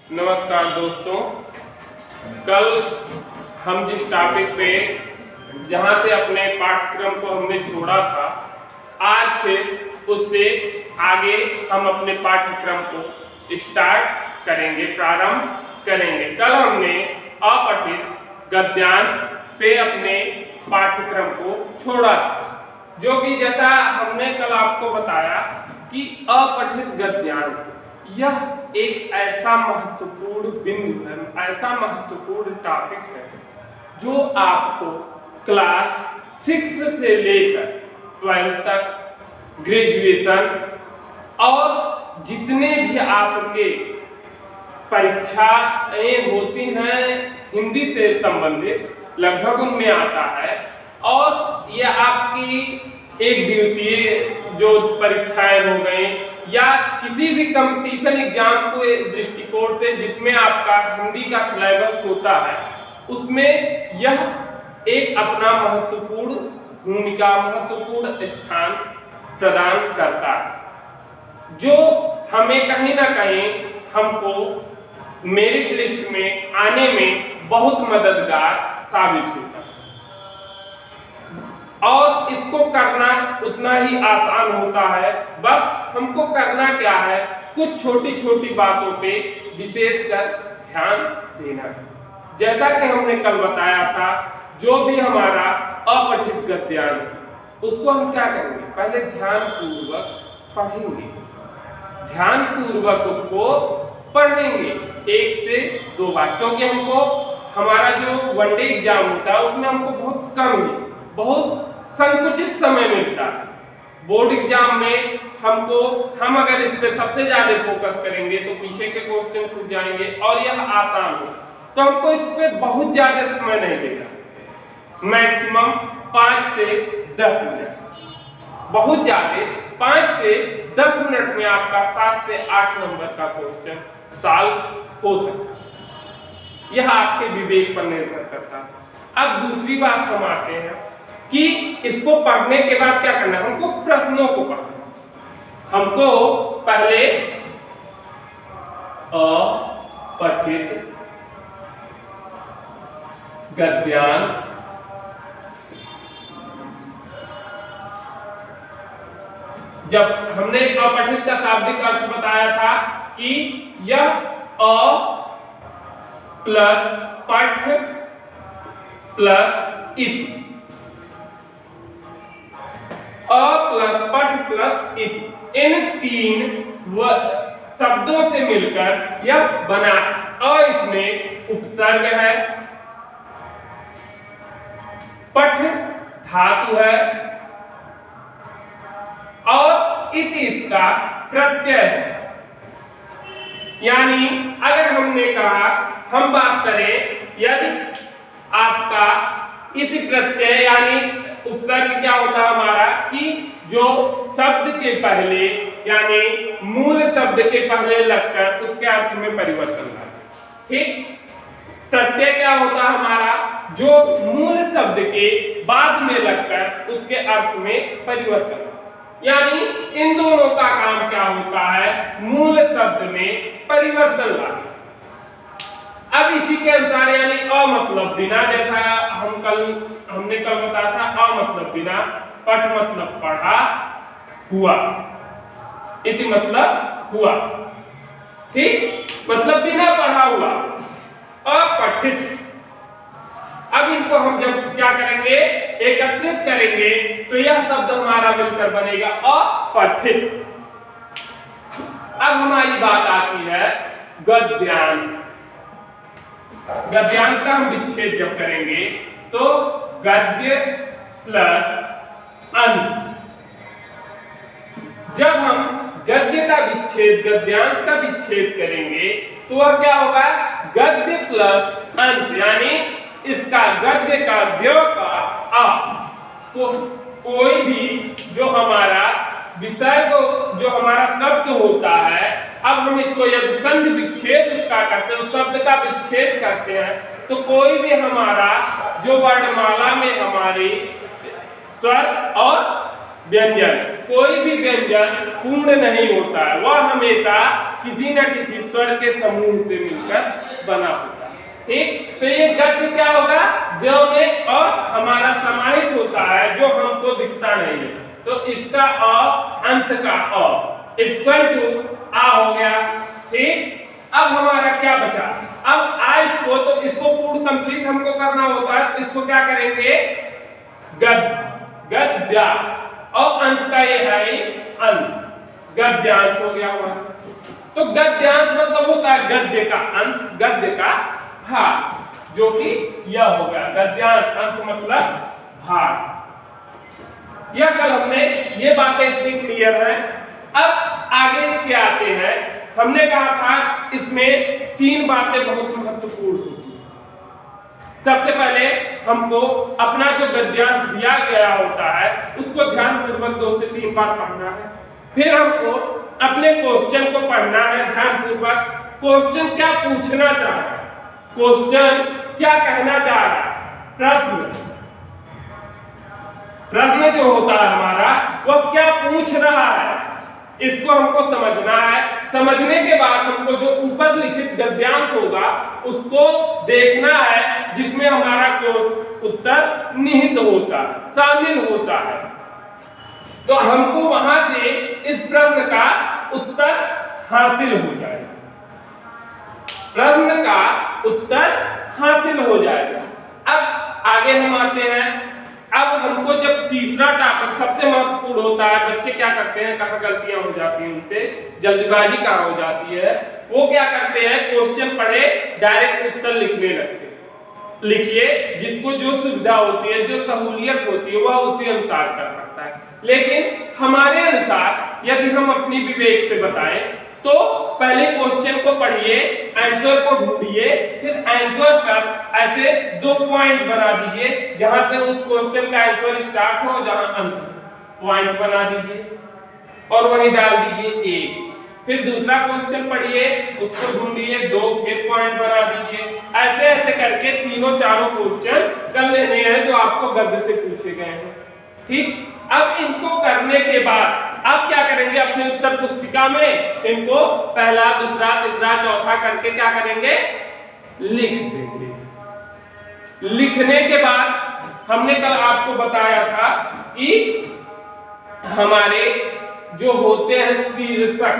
नमस्कार दोस्तों, कल हम जिस टॉपिक पे जहाँ से अपने पाठ्यक्रम को हमने छोड़ा था, आज फिर उससे आगे हम अपने पाठ्यक्रम को स्टार्ट करेंगे, प्रारंभ करेंगे। कल हमने अपठित गद्यांश पे अपने पाठ्यक्रम को छोड़ा था, जो कि जैसा हमने कल आपको बताया कि अपठित गद्यांश यह एक ऐसा महत्वपूर्ण बिंदु है, ऐसा महत्वपूर्ण टॉपिक है जो आपको क्लास 6 से लेकर 12 तक, ग्रेजुएशन और जितने भी आपके परीक्षाएं होती हैं हिंदी से संबंधित, लगभग उनमें आता है। और यह आपकी एक दिवसीय जो परीक्षाएं हो गई या किसी भी कंपटीशन एग्जाम को दृष्टिकोण से जिसमें आपका हिंदी का सिलेबस होता है, उसमें यह एक अपना महत्वपूर्ण भूमिका, महत्वपूर्ण स्थान प्रदान करता है, जो हमें कहीं ना कहीं हमको मेरिट लिस्ट में आने में बहुत मददगार साबित होता है। और इसको करना उतना ही आसान होता है, बस हमको करना क्या है, कुछ छोटी छोटी बातों पे विशेषकर ध्यान देना है। जैसा कि हमने कल बताया था, जो भी हमारा अपठित गद्यांश उसको हम क्या करेंगे, पहले ध्यानपूर्वक पढ़ेंगे, ध्यानपूर्वक उसको पढ़ेंगे 1 से 2 बार, क्योंकि हमको हमारा जो वनडे एग्जाम होता है उसमें हमको बहुत कम ही, बहुत संकुचित समय मिलता है। बोर्ड एग्जाम में हम अगर इस पे सबसे ज्यादा फोकस करेंगे तो पीछे के क्वेश्चन छूट जाएंगे और यह आसान हो, तो हमको इस पे बहुत ज्यादा समय नहीं देगा, मैक्सिमम 5 से 10 मिनट, बहुत ज्यादा 5 से 10 मिनट में आपका 7 से 8 नंबर का क्वेश्चन सॉल्व हो सकता है। यह आपके विवेक पर निर्भर करता है। अब दूसरी बात हम आते हैं कि इसको पढ़ने के बाद क्या करना है, हमको प्रश्नों को पढ़ना। हमको पहले अपठित गद्यांश जब हमने अपठित का शाब्दिक अर्थ बताया था कि यह अ प्लस पठ प्लस इत, अ प्लस पठ प्लस इत, इन 3 शब्दों से मिलकर यह बना। अ इसमें उपसर्ग है, पठ धातु है और इत इसका प्रत्यय है। यानी अगर हमने कहा, हम बात करें यदि आपका इत प्रत्यय यानी उपसर्ग क्या होता है हमारा, कि जो शब्द के पहले यानी मूल शब्द के पहले लगकर उसके अर्थ में परिवर्तन लाए। ठीक, प्रत्यय क्या होता है हमारा, जो मूल शब्द के बाद में लगकर उसके अर्थ में परिवर्तन। यानी इन दोनों का काम क्या होता है, मूल शब्द में परिवर्तन लाना। अब इसी के अनुसार यानी अ मतलब बिना, जैसा हमने कल बताया था, अ मतलब बिना, पठ मतलब पढ़ा, हुआ, इति मतलब हुआ। ठीक, मतलब बिना पढ़ा हुआ, अपठित। अब इनको हम जब क्या करेंगे, एकत्रित करेंगे, तो यह शब्द हमारा मिलकर बनेगा अपठित। अब हमारी बात आती है गद्यांश। गद्यांश का हम विच्छेद जब करेंगे तो गद्य प्लस अंत। जब हम गद्य का विच्छेद, गद्यांश का विच्छेद करेंगे तो वह क्या होगा, गद्य प्लस अंत, यानी इसका गद्य का द्य का आ, तो कोई भी जो हमारा विसर्ग, जो हमारा शब्द होता है, अब हम इसको यदि संधि विच्छेद उसका करते हैं, शब्द का विच्छेद करते हैं, तो कोई भी हमारा जो वर्णमाला में हमारी स्वर और व्यंजन कोई भी व्यंजन पूर्ण नहीं होता है, वह हमेशा किसी न किसी स्वर के समूह से मिलकर बना होता है। ठीक, तो ये गद्य क्या होगा, द्यो में और हमारा समाहित होता है जो हमको दिखता नहीं है, तो इसका अंश का इक्वल टू आ हो गया। ठीक, अब हमारा क्या बचा, अब आइस को, तो इसको पूर्ण कंप्लीट हमको करना होता है, तो इसको क्या करेंगे, गद्या, और अंत का ये है अंश, गद्यांश हो गया हुआ। तो गद्यांश मतलब होता है गद्य का अंश, गद्य का भाग, जो कि यह हो गया गद्यांश, अंश मतलब भाग। यह कल हमने ये बातें इतनी क्लियर है। अब आगे इसके आते हैं, हमने कहा था इसमें 3 बातें बहुत महत्वपूर्ण होती हैं। सबसे पहले हमको अपना जो गद्यांश दिया गया होता है उसको ध्यानपूर्वक 2 से 3 बार पढ़ना है। फिर हमको अपने क्वेश्चन को पढ़ना है ध्यानपूर्वक, क्वेश्चन क्या पूछना चाह रहा है, क्वेश्चन क्या कहना चाह रहा है, प्रश्न जो होता है हमारा वह क्या पूछ रहा है, इसको हमको समझना है। समझने के बाद हमको जो ऊपर लिखित गद्यांश होगा उसको देखना है, जिसमें हमारा उत्तर निहित होता है, शामिल होता है। तो हमको वहां से इस प्रश्न का उत्तर हासिल हो जाएगा, प्रश्न का उत्तर हासिल हो जाएगा। अब आगे हम आते हैं। अब हमको जब तीसरा टॉपिक सबसे महत्वपूर्ण होता है, बच्चे क्या करते हैं, कहाँ गलतियां हो जाती हैं उनसे, जल्दबाजी कहाँ हो जाती है, वो क्या करते हैं, क्वेश्चन पढ़े डायरेक्ट उत्तर लिखने लगते हैं। लिखिए, जिसको जो सुविधा होती है, जो सहूलियत होती है, वह उसी अनुसार कर सकता है। लेकिन हमारे अनुसार यदि हम अपनी विवेक से बताएं तो पहले क्वेश्चन को पढ़िए, आंसर को ढूंढिए, फिर आंसर पर ऐसे 2 पॉइंट बना दीजिए, जहां से उस क्वेश्चन का आंसर स्टार्ट हो, जहां अंत पॉइंट बना दीजिए और वहीं डाल दीजिए 1। फिर दूसरा क्वेश्चन पढ़िए, उसको ढूंढिए, 2, फिर पॉइंट बना दीजिए। ऐसे ऐसे करके तीनों चारों क्वेश्चन कर लेने हैं जो आपको गद्य से पूछे गए हैं। ठीक, अब इनको करने के बाद अब क्या करेंगे, अपनी उत्तर पुस्तिका में इनको पहला, दूसरा, तीसरा, चौथा करके क्या करेंगे, लिख देंगे। लिखने के बाद हमने कल आपको बताया था कि हमारे जो होते हैं शीर्षक,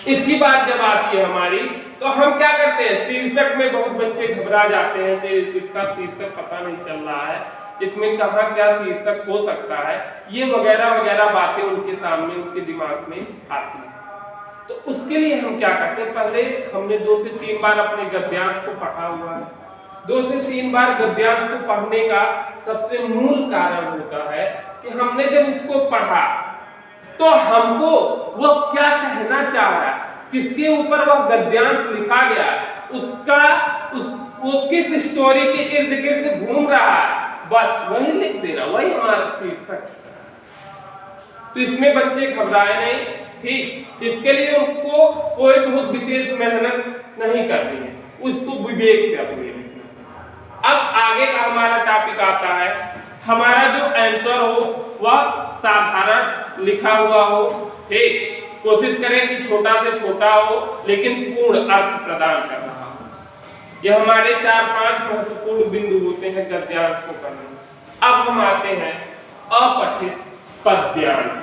इसकी बात जब आती है हमारी, तो हम क्या करते हैं, शीर्षक में बहुत बच्चे घबरा जाते हैं कि इसका शीर्षक पता नहीं चल रहा है, इसमें कहाँ क्या शीर्षक हो सकता है, ये वगैरह वगैरह बातें उनके सामने, उनके दिमाग में आती हैं। तो उसके लिए हम क्या करते हैं, पहले हमने 2 से 3 बार अपने गद्यांश को पढ़ा हुआ है। 2 से 3 बार गद्यांश को पढ़ने का सबसे मूल कारण होता है कि हमने जब इसको पढ़ा तो हमको वह क्या कहना चाह रहा है, किसके ऊपर वह गद्यांश लिखा गया, वो किस स्टोरी के इर्द गिर्द घूम रहा है, बस वही लिख देना, वही हमारा शीर्षक। तो इसमें बच्चे घबराए नहीं। ठीक, इसके लिए उसको कोई बहुत विशेष मेहनत नहीं करनी है, उसको विवेक से अपने लिखना। अब आगे का हमारा टॉपिक आता है, हमारा जो आंसर हो वह साधारण लिखा हुआ हो। ठीक, कोशिश करें कि छोटा से छोटा हो लेकिन पूर्ण अर्थ प्रदान कर रहा हो। ये हमारे 4-5 महत्वपूर्ण बिंदु होते हैं गद्यांश को करने में। अब हम आते हैं अपठित पद्यांश।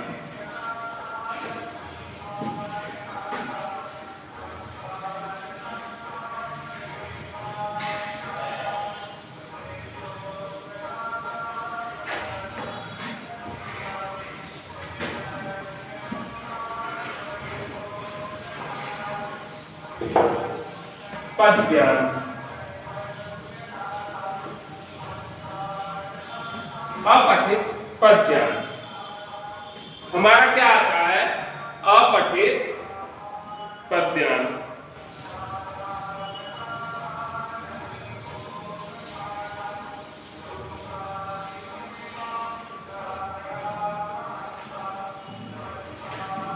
पद्यांश, अपठित पद्यांश हमारा क्या आता है, अपठित पद्यांश।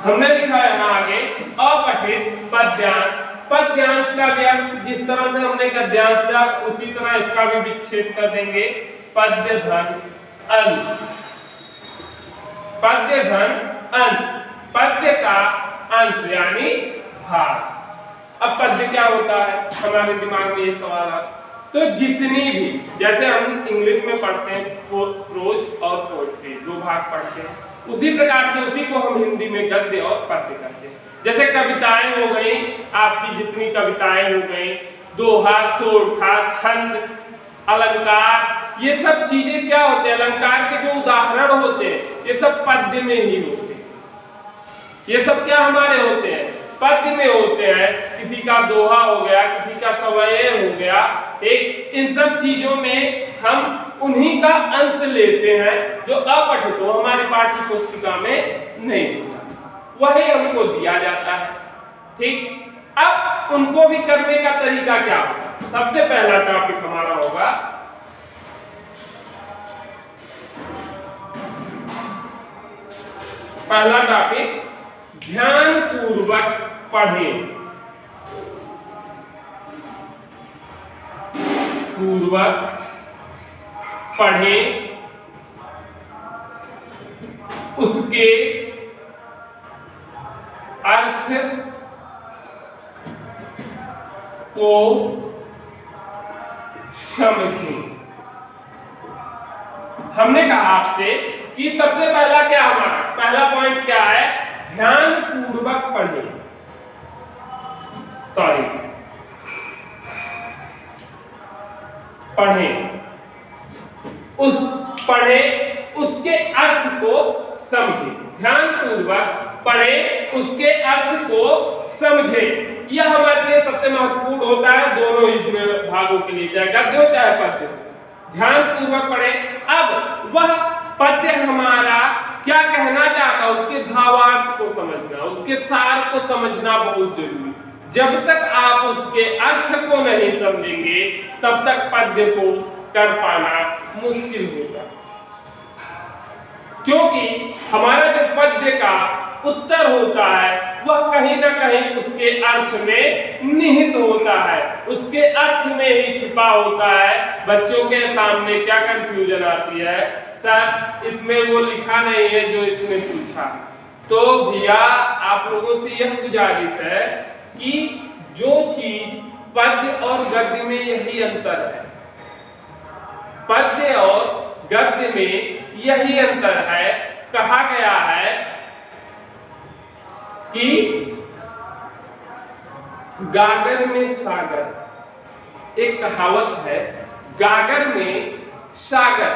हमने लिखा है यहां आगे, अपठित पद्यांश पद्यांश का भी अर्थ जिस तरह से हमने गद्यांश दिया उसी तरह इसका भी विच्छेद कर देंगे। पद्य धन अंत, पद्य धन अंत, पद्य का अंत यानी भाग। अब पद्य क्या होता है, हमारे दिमाग में ये सवाल है। तो जितनी भी, जैसे हम इंग्लिश में पढ़ते हैं प्रोज और पोएट्री, दो भाग पढ़ते हैं, उसी प्रकार से उसी को हम हिंदी में गद्य और पद्य करते हैं। जैसे कविताएं हो गई, आपकी जितनी कविताएं हो गई, दोहा, सोरठा, छंद, अलंकार, ये सब चीजें क्या होते हैं, अलंकार के जो उदाहरण होते हैं ये सब पद्य में ही होते हैं। ये सब क्या हमारे होते हैं, पद्य में होते हैं। किसी का दोहा हो गया, किसी का सवये हो गया, एक इन सब चीजों में हम उन्हीं का अंश लेते हैं जो अपठित हो, हमारी पाठ्य पुस्तिका में नहीं होता, वही हमको दिया जाता है। ठीक, अब उनको भी करने का तरीका क्या होगा। सबसे पहला टॉपिक हमारा होगा पहला टॉपिक ध्यान पूर्वक पढ़ें, पूर्वक पढ़ें, उसके अर्थ को समझें। हमने कहा आपसे कि सबसे पहला क्या, हमारा पहला पॉइंट क्या है, ध्यान पूर्वक पढ़ें, पढ़ें, उसके अर्थ को समझें। ध्यान पूर्वक पढ़ें, उसके अर्थ को समझें। यह हमारे लिए सबसे महत्वपूर्ण होता है दोनों ही भागों के लिए, चाहे गद्य हो चाहे पद्य। ध्यान पूर्वक पढ़ें। अब वह पद्य हमारा क्या कहना चाहता है, उसके भावार्थ को समझना, उसके सार को समझना बहुत जरूरी। जब तक आप उसके अर्थ को नहीं समझेंगे तब तक पद्य को कर पाना मुश्किल होगा, क्योंकि हमारा जो पद्य का उत्तर होता है वह कहीं ना कहीं उसके अर्थ में निहित होता है, उसके अर्थ में ही छिपा होता है। बच्चों के सामने क्या कंफ्यूजन आती है, सर इसमें वो लिखा नहीं है जो इसने पूछा। तो भैया आप लोगों से यह गुजारिश है कि जो चीज पद्य और गद्य में यही अंतर है, पद्य और गद्य में यही अंतर है। कहा गया है कि गागर में सागर, एक कहावत है, गागर में सागर।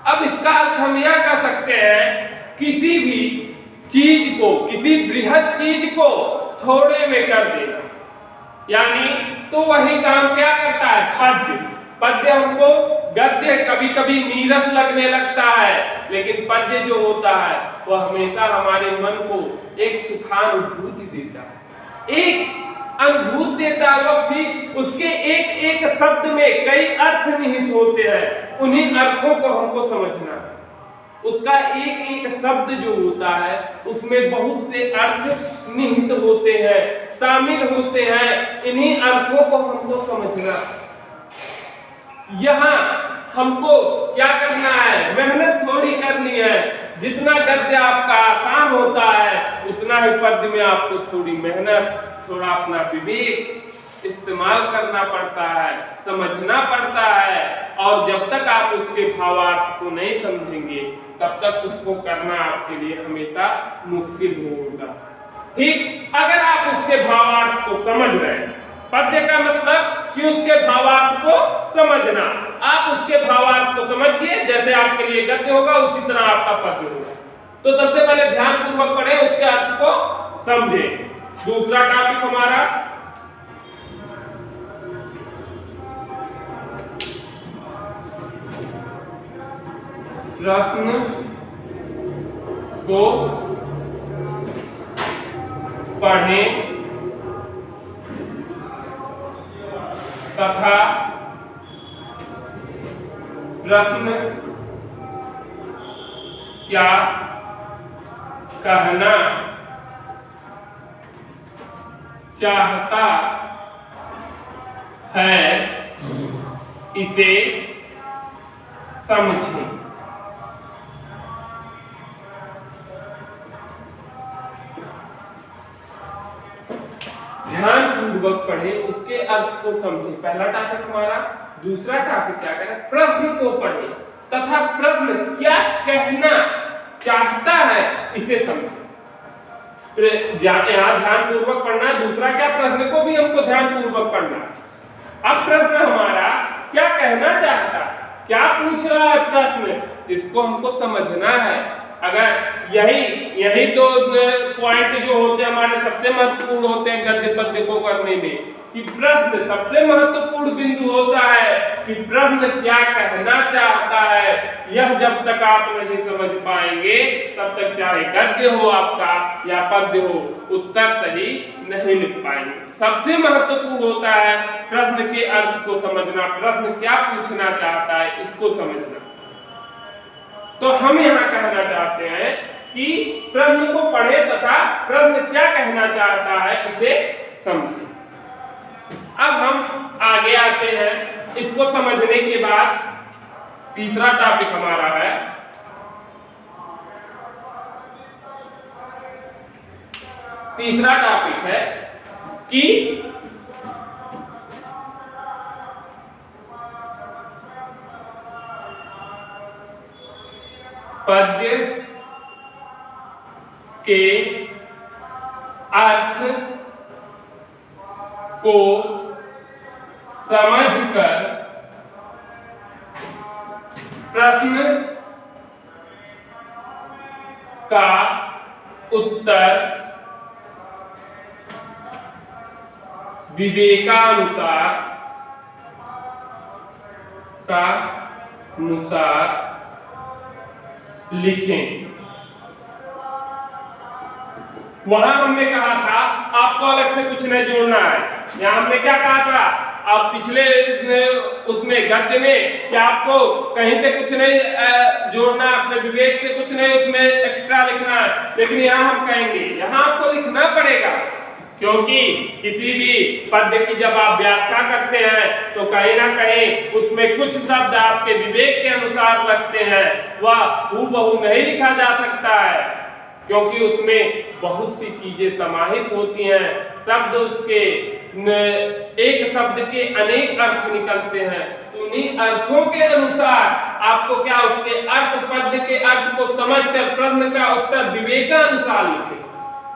अब इसका अर्थ हम यह कह सकते हैं, किसी भी चीज को, किसी बृहद चीज को थोड़े में कर देना, यानी तो वही काम क्या करता है पद्य। पद्य हमको, गद्य कभी कभी नीरस लगने लगता है, लेकिन पद्य जो होता है वह हमेशा हमारे मन को एक सुखानुभूति देता है, एक अनुभूति देता है। वह भी उसके एक एक शब्द में कई अर्थ निहित होते हैं, उन्हीं अर्थों को हमको समझना है। उसका एक एक शब्द जो होता है उसमें बहुत से अर्थ निहित होते हैं, शामिल होते हैं। इन्हीं अर्थों को हमको समझना। यहाँ हमको क्या करना है, मेहनत थोड़ी करनी है। जितना गद्य आपका आसान होता है उतना ही पद्य में आपको थोड़ी मेहनत, थोड़ा अपना विवेक इस्तेमाल करना पड़ता है, समझना पड़ता है। और जब तक आप उसके भावार्थ को नहीं समझेंगे तब तक उसको करना आपके लिए हमेशा मुश्किल होगा। ठीक, अगर आप उसके भावार्थ को समझ रहे हैं, पद्य का मतलब कि उसके भावार्थ को समझना, आप उसके भावार्थ को समझिए, जैसे आपके लिए गद्य होगा उसी तरह आपका पद्य होगा। तो सबसे पहले ध्यान पूर्वक पढ़े, उसके अर्थ को समझे। दूसरा टॉपिक हमारा प्रश्न को पढ़ें तथा प्रश्न क्या कहना चाहता है इसे समझें। ध्यान पूर्वक पढ़े, उसके अर्थ को समझे। पहला टॉपिक हमारा। दूसरा टॉपिक क्या करें, प्रश्न को पढ़े तथा प्रश्न क्या कहना चाहता है इसे समझे। यहाँ ध्यान पूर्वक पढ़ना। दूसरा क्या, प्रश्न को भी हमको ध्यान पूर्वक पढ़ना। अब प्रश्न हमारा क्या कहना चाहता है, क्या पूछ रहा है प्रश्न, इसको हमको समझना है। अगर यही दो पॉइंट जो होते हैं हमारे सबसे महत्वपूर्ण होते हैं गद्य पद्य को करने में, कि प्रश्न सबसे महत्वपूर्ण बिंदु होता है कि प्रश्न क्या कहना चाहता है। यह जब तक आप नहीं समझ पाएंगे तब तक चाहे गद्य हो आपका या पद्य हो, उत्तर सही नहीं लिख पाएंगे। सबसे महत्वपूर्ण होता है प्रश्न के अर्थ को समझना, प्रश्न क्या पूछना चाहता है इसको समझना। तो हम यहाँ कहना चाहते हैं कि प्रश्न को पढ़े तथा प्रश्न क्या कहना चाहता है इसे समझे। अब हम आगे आते हैं। इसको समझने के बाद तीसरा टॉपिक हमारा है कि पद्य के अर्थ को समझकर प्रश्न का उत्तर विवेकानुसार लिखें। वहां हमने कहा था आपको अलग से कुछ नहीं जोड़ना है। यहाँ हमने क्या कहा था, आप पिछले उसमें गद्य में कि आपको कहीं से कुछ नहीं जोड़ना, अपने विवेक से कुछ नहीं उसमें एक्स्ट्रा लिखना है। लेकिन यहाँ हम कहेंगे यहाँ आपको लिखना पड़ेगा, क्योंकि किसी भी पद्य की जब आप व्याख्या करते हैं तो कहीं ना कहीं उसमें कुछ शब्द आपके विवेक के अनुसार लगते हैं, वह हूबहू नहीं लिखा जा सकता है, क्योंकि उसमें बहुत सी चीजें समाहित होती हैं। शब्द उसके एक शब्द के अनेक अर्थ निकलते हैं, उन्हीं अर्थों के अनुसार आपको क्या उसके अर्थ, पद्य के अर्थ को समझकर प्रश्न का उत्तर विवेकानुसार लिखें।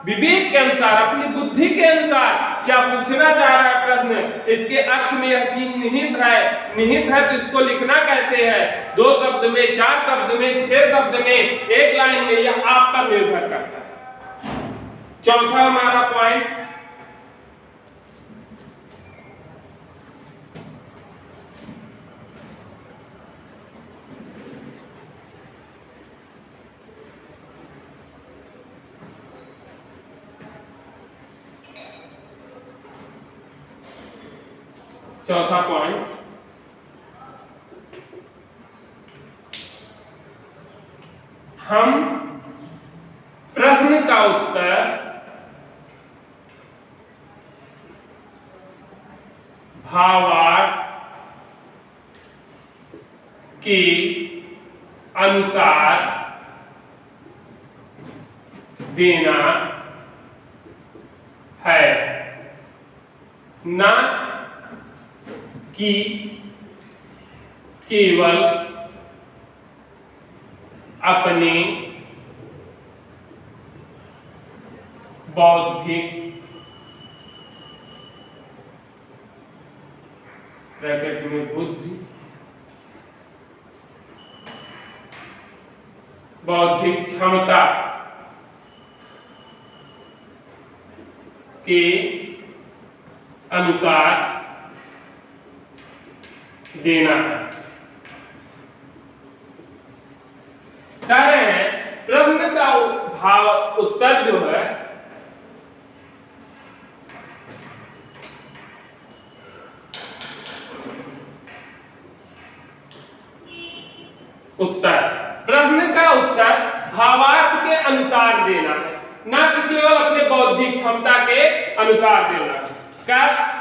विवेक के अनुसार, अपनी बुद्धि के अनुसार क्या पूछना चाह रहा है प्रश्न, इसके अर्थ में यह चीज निहित है तो इसको लिखना कैसे है, 2 शब्द में, 4 शब्द में, 6 शब्द में, एक लाइन में, यह आप पर निर्भर करता है। चौथा हमारा पॉइंट हम प्रश्न का उत्तर भावार्थ के अनुसार देना है, न कि केवल अपने बौद्धिक ब्रैकेट में बुद्धि, बौद्धिक क्षमता के अनुसार देना है। कह रहे हैं प्रश्न का भाव उत्तर जो है प्रश्न का उत्तर भावार्थ के अनुसार देना है, न कि केवल अपने बौद्धिक क्षमता के अनुसार देना का।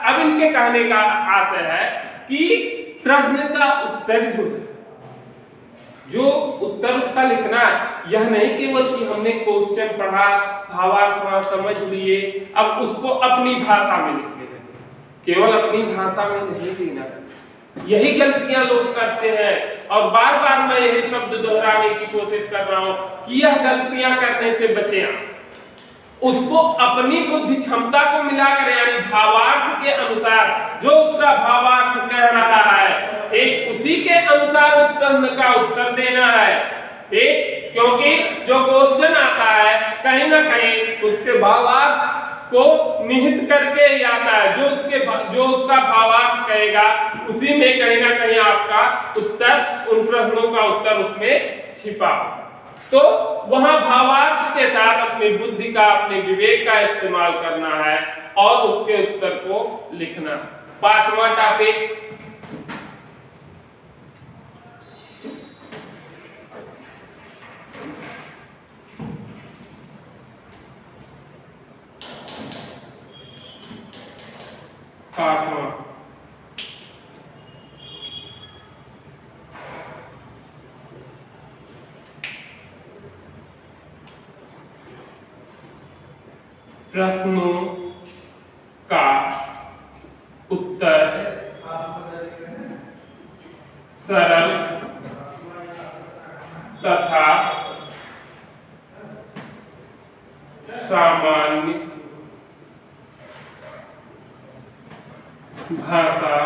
अब इनके कहने का आशय है कि प्रश्न का उत्तर जो उत्तर उसका लिखना है, यह नहीं केवल कि हमने क्वेश्चन पढ़ा, भावार्थ थोड़ा समझ लिए, अब उसको अपनी भाषा में लिख लेना, केवल अपनी भाषा में नहीं लिखना। यही गलतियां लोग करते हैं और बार बार मैं यही शब्द दोहराने की कोशिश कर रहा हूं कि यह गलतियां करने से बचें। उसको अपनी बुद्धि क्षमता को मिलाकर, यानी भावार्थ के अनुसार जो उसका भावार्थ कह रहा है, एक उसी के अनुसार उस प्रश्न का उत्तर देना है। ठीक, क्योंकि जो क्वेश्चन आता है कहीं ना कहीं उसके भावार्थ को निहित करके ही आता है। जो उसका भावार्थ कहेगा उसी में कहीं ना कहीं आपका उत्तर, उन प्रश्नों का उत्तर उसमें छिपा। तो वहां भावार्थ के साथ अपनी बुद्धि का, अपने विवेक का इस्तेमाल करना है और उसके उत्तर को लिखना। पांचवा टॉपिक, प्रश्नों का उत्तर सरल तथा सामान्य भाषा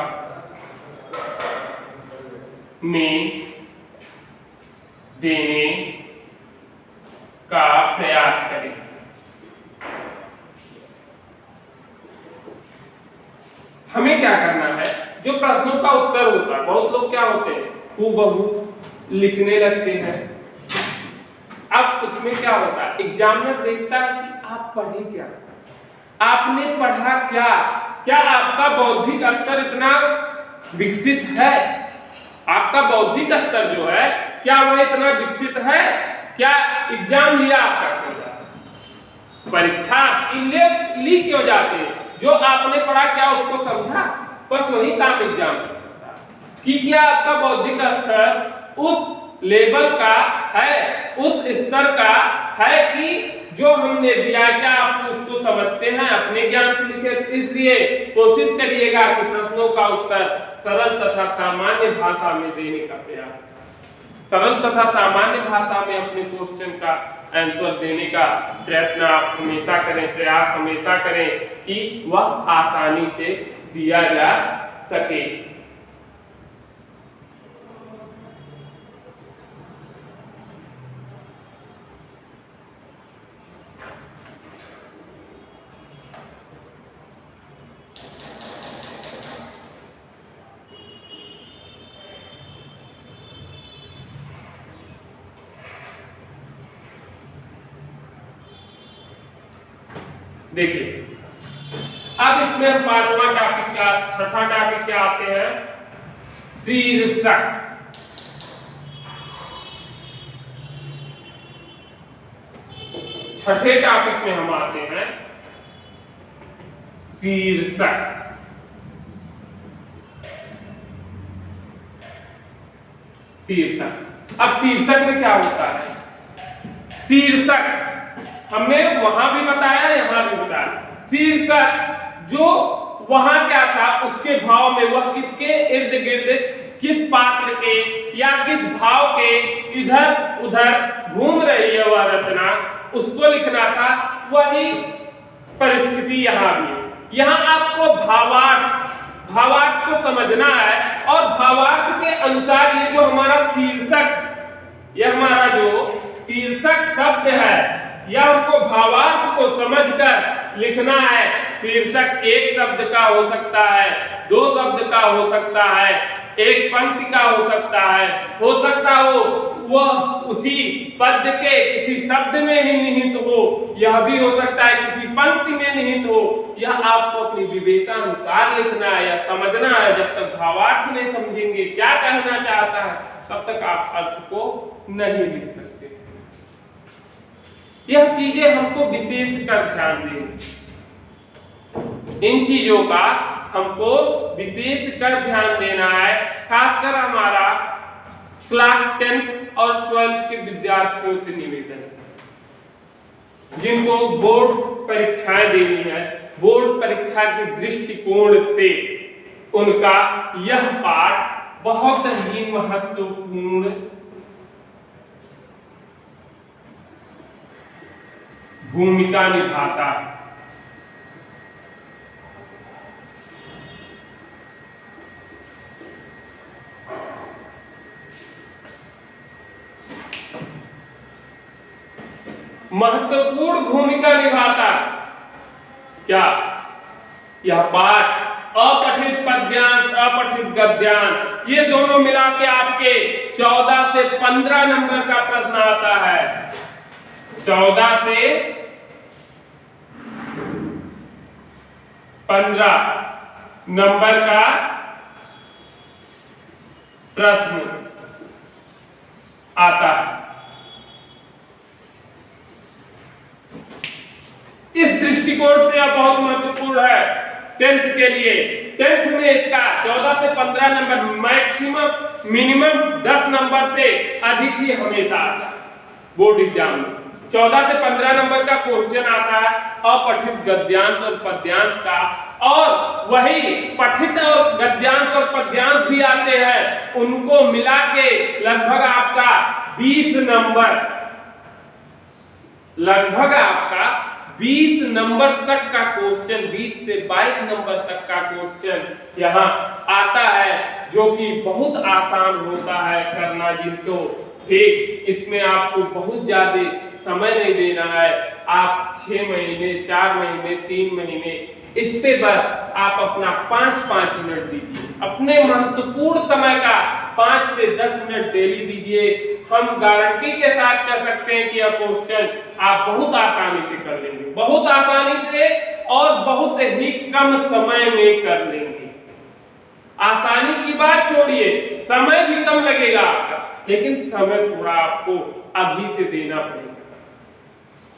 में देने का प्रयास करें। हमें क्या करना है, जो प्रश्नों का उत्तर होता है, बहुत लोग क्या होते हैं हूबहू लिखने लगते हैं। अब उसमें क्या होता है, एग्जामिनर देखता है कि आप पढ़े क्या, आपने पढ़ा क्या, क्या आपका बौद्धिक स्तर इतना विकसित है, आपका बौद्धिक स्तर जो है क्या वह इतना विकसित है, क्या एग्जाम लिया आपका, परीक्षा ली क्यों जाते हैं, जो आपने पढ़ा क्या उसको समझा, बस वही काम एग्जाम करता है कि क्या आपका बौद्धिक स्तर उस लेवल का है, उस स्तर का है कि जो हमने दिया, क्या आप उसको समझते हैं, अपने ज्ञान से लिखे। इसलिए कोशिश करिएगा कि प्रश्नों का उत्तर सरल तथा सामान्य भाषा में देने का प्रयास, सरल तथा सामान्य भाषा में अपने क्वेश्चन का आंसर देने का प्रयत्न आप हमेशा करें, प्रयास हमेशा करें कि वह आसानी से दिया जा सके। देखिए, अब इसमें हम पांचवा टॉपिक क्या, छठा टॉपिक क्या आते हैं, शीर्षक। छठे टॉपिक में हम आते हैं शीर्षक। शीर्षक, अब शीर्षक में क्या होता है, शीर्षक हमने वहां भी बताया, यहां भी बताया। शीर्षक जो वहां क्या था, उसके भाव में वह किसके इर्द गिर्द, किस पात्र के या किस भाव के इधर उधर घूम रही है वह रचना, उसको लिखना था। वही परिस्थिति यहां भी है। यहां आपको भावार्थ को समझना है और भावार्थ के अनुसार ये जो हमारा शीर्षक, यह हमारा जो शीर्षक शब्द है, या हमको भावार्थ को समझकर लिखना है। शीर्षक एक शब्द का हो सकता है, दो शब्द का हो सकता है, एक पंक्ति का हो सकता हो वह उसी पद के किसी शब्द में ही निहित हो, यह भी हो सकता है किसी पंक्ति में निहित हो। यह आपको अपनी विवेकानुसार लिखना है या समझना है। जब तक भावार्थ नहीं समझेंगे क्या कहना चाहता है, तब तक आप अर्थ को नहीं लिख सकते। यह चीजें हमको विशेष कर ध्यान देंगे, इन चीजों का हमको विशेष कर ध्यान देना है। खासकर हमारा क्लास 10th और 12th के विद्यार्थियों से निवेदन है, जिनको बोर्ड परीक्षाएं देनी है, बोर्ड परीक्षा के दृष्टिकोण से उनका यह पाठ बहुत ही महत्वपूर्ण भूमिका निभाता है। महत्वपूर्ण भूमिका निभाता क्या? यह पाठ अपठित पद्यांश, अपठित गद्यांश, ये दोनों मिला के आपके 14 से 15 नंबर का प्रश्न आता है। 14 से 15 नंबर का प्रश्न आता है। इस दृष्टिकोण से यह बहुत महत्वपूर्ण है 10th के लिए। 10th में इसका 14 से 15 नंबर मैक्सिमम, मिनिमम 10 नंबर से अधिक ही हमेशा आता है बोर्ड एग्जाम में। 14 से 15 नंबर का क्वेश्चन आता है अपठित गद्यांश और पद्यांश का, और वही पठित और गद्यांश और पद्यांश भी आते हैं, उनको मिला के लगभग आपका 20 नंबर, लगभग आपका 20 नंबर तक का क्वेश्चन, 20 से 22 नंबर तक का क्वेश्चन यहाँ आता है, जो कि बहुत आसान होता है करना जिनको। ठीक, इसमें आपको बहुत ज्यादा समय नहीं देना है। आप 6 महीने, 4 महीने, 3 महीने, इस पे बस आप अपना 5-5 मिनट दीजिए, अपने महत्वपूर्ण समय का 5 से 10 मिनट डेली दीजिए। हम गारंटी के साथ कह सकते हैं कि यह क्वेश्चन आप बहुत आसानी से कर लेंगे, बहुत आसानी से और बहुत ही कम समय में कर लेंगे। आसानी की बात छोड़िए, समय भी कम लगेगा आपका, लेकिन समय थोड़ा आपको अभी से देना पड़ेगा।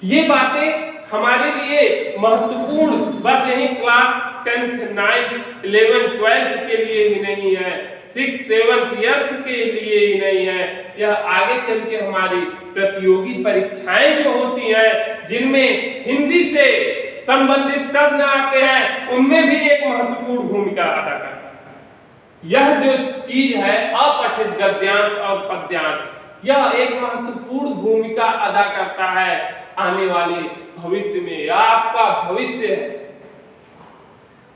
ये बातें हमारे लिए महत्वपूर्ण बस यही class 10th, 9th, 11th, 12th के लिए ही नहीं है, 6th, 7th, 8th के लिए ही नहीं है, यह आगे चल के हमारी प्रतियोगी परीक्षाएं जो होती हैं, जिनमें हिंदी से संबंधित प्रश्न आते हैं, उनमें भी एक महत्वपूर्ण भूमिका अदा करता है। यह जो चीज है अपठित गद्यांश और पद्यांश, यह एक महत्वपूर्ण भूमिका अदा करता है आने वाले भविष्य में। यह आपका भविष्य है,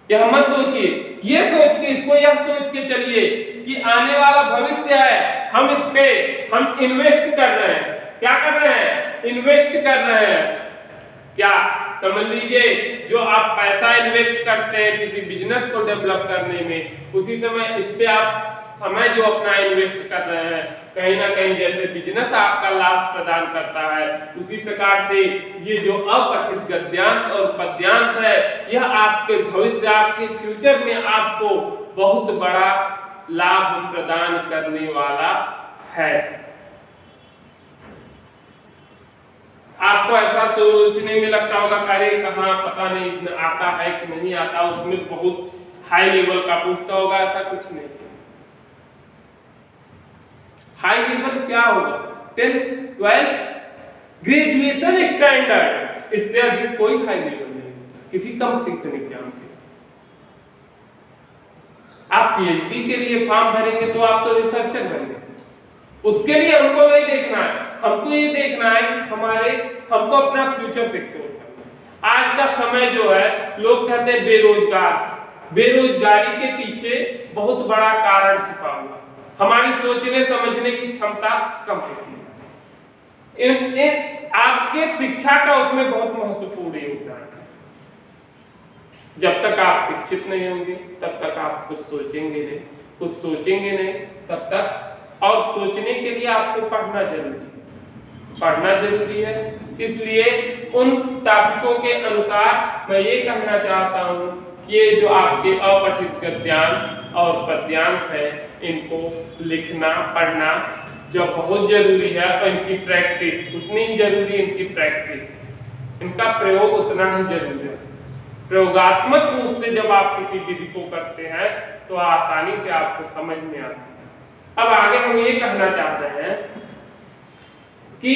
यह मत सोचिए, ये सोच के, इसको यह सोच के चलिए कि आने वाला भविष्य है, हम इस पे हम इन्वेस्ट कर रहे हैं। क्या कर रहे हैं? इन्वेस्ट कर रहे हैं। क्या समझ लीजिए, जो आप पैसा इन्वेस्ट करते हैं किसी बिजनेस को डेवलप करने में, उसी समय इस पे आप समय जो अपना इन्वेस्ट कर रहे हैं, कहीं ना कहीं जैसे बिजनेस आपका लाभ प्रदान करता है, उसी प्रकार से ये जो अपठित गद्यांश और पद्यांश है, यह आपके भविष्य, आपके फ्यूचर में आपको बहुत बड़ा लाभ प्रदान करने वाला है। आपको ऐसा सोचने में लगता होगा अरे कहाँ पता नहीं आता है कि नहीं आता, उसमें बहुत हाई लेवल का पूछता होगा, ऐसा कुछ नहीं। हाई लेवल क्या होगा? 10th, 12th, ग्रेजुएशन स्टैंडर्ड, इससे अधिक कोई हाई लेवल नहीं किसी कंपटीशन एग्जाम के। आप पीएचडी के लिए फॉर्म भरेंगे तो आप तो रिसर्चर बनेंगे, उसके लिए हमको नहीं देखना है, हमको ये देखना है कि हमको अपना फ्यूचर सिक्योर करना है। आज का समय जो है, लोग कहते हैं बेरोजगार, बेरोजगारी के पीछे बहुत बड़ा कारण छिपा हुआ, हमारी सोचने समझने की क्षमता कम होती है। आपके शिक्षा का उसमें बहुत महत्वपूर्ण योगदान है। जब तक आप शिक्षित नहीं होंगे तब तक आप कुछ सोचेंगे नहीं, कुछ सोचेंगे नहीं तब तक, और सोचने के लिए आपको पढ़ना जरूरी है, पढ़ना जरूरी है। इसलिए उन टॉपिकों के अनुसार मैं ये कहना चाहता हूँ कि ये जो आपके अपठित गद्यांश और पद्यांश है, इनको लिखना, पढ़ना जब बहुत जरूरी है और इनकी प्रैक्टिस उतनी ही जरूरी है, इनकी प्रैक्टिस, इनका प्रयोग उतना ही जरूरी है। प्रयोगात्मक रूप से जब आप किसी विधि को करते हैं तो आसानी से आपको समझ में आती है। अब आगे हम ये कहना चाहते हैं कि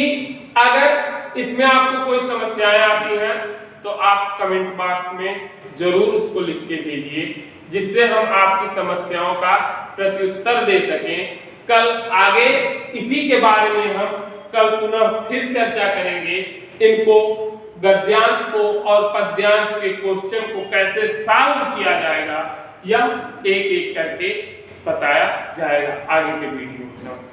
अगर इसमें आपको कोई समस्याएं आती हैं तो आप कमेंट बॉक्स में जरूर उसको लिख के भेजिए, जिससे हम आपकी समस्याओं का प्रत्युत्तर दे सकें। कल आगे इसी के बारे में हम कल पुनः फिर चर्चा करेंगे। इनको गद्यांश को और पद्यांश के क्वेश्चन को कैसे सॉल्व किया जाएगा, यह एक एक करके बताया जाएगा आगे के वीडियो में।